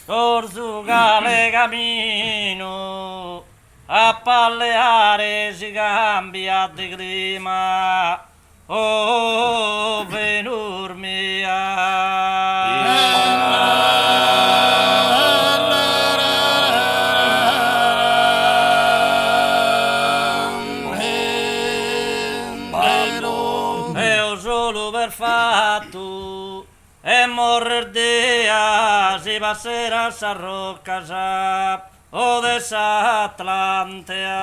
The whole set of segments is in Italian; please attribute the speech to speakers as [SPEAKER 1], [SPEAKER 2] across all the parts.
[SPEAKER 1] Portugal camino, a palleare si cambia di clima, oh venur mia. Solo per fatto e morrer dia si passerà sa rocca sa o de sa Atlantea.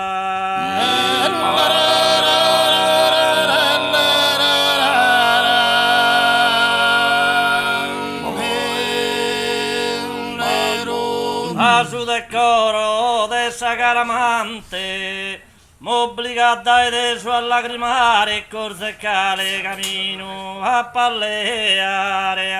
[SPEAKER 1] A su de coro de sa caramante m'obbliga dai de su a lagrimare e corse cale camino a palleare.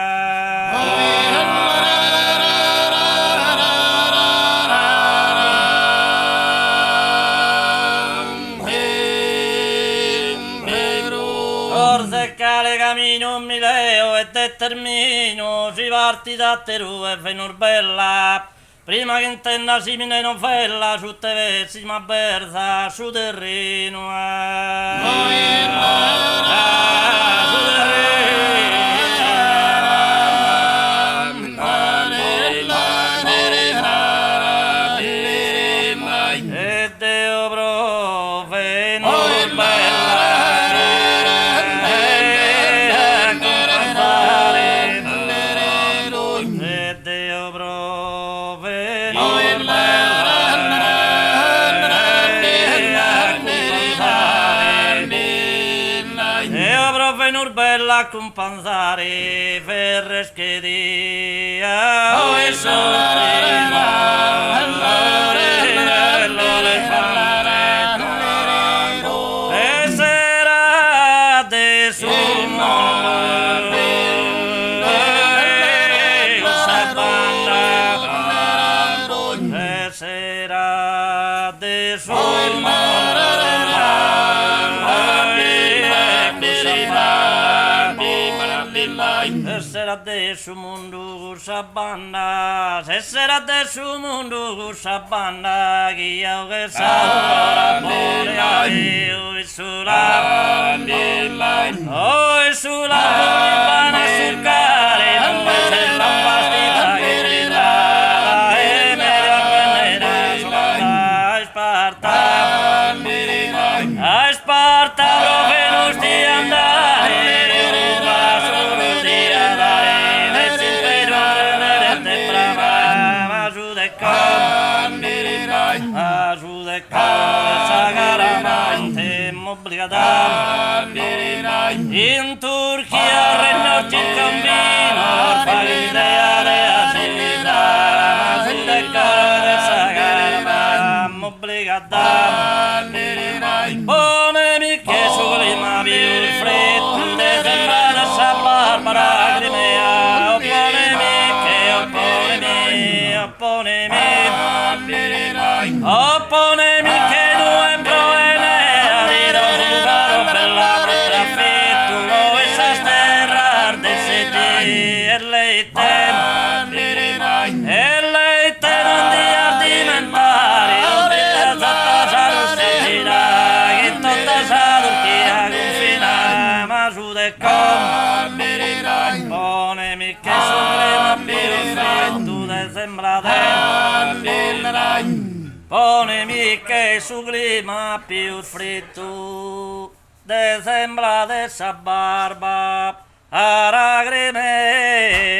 [SPEAKER 1] Corse cale camino mi leo e determino si parti da Teru e venur bella. Prima che intenna simile novella su te vessi ma berza su terreno su terreno e Deo prove non bella e Deo prove venur bella a compensare per schedia o e e sera de su e sera de su Sera de su mundo sabana, sera de su mundo sabana, guia che sa amore io sulla oh sulla pana sul care non c'è la pastita che rida e meglio a Sparta dove non stia andare in Turchia rennotti il cammino fare ideare a città sulle cose sagrada obbligata ponemi che su clima più il freddo te sembra da sa barbara Crimea opponemi che due provenea di Rosugaro per la trafitto e sa sterrar de sedi e lei te non di ardimentari non di esatta sa rustina che tutta sa Turchia confina ma su de com ponemi che su crema più freddo de sembrate ponemi che su clima più freddo de sembra de sa barba a lacrime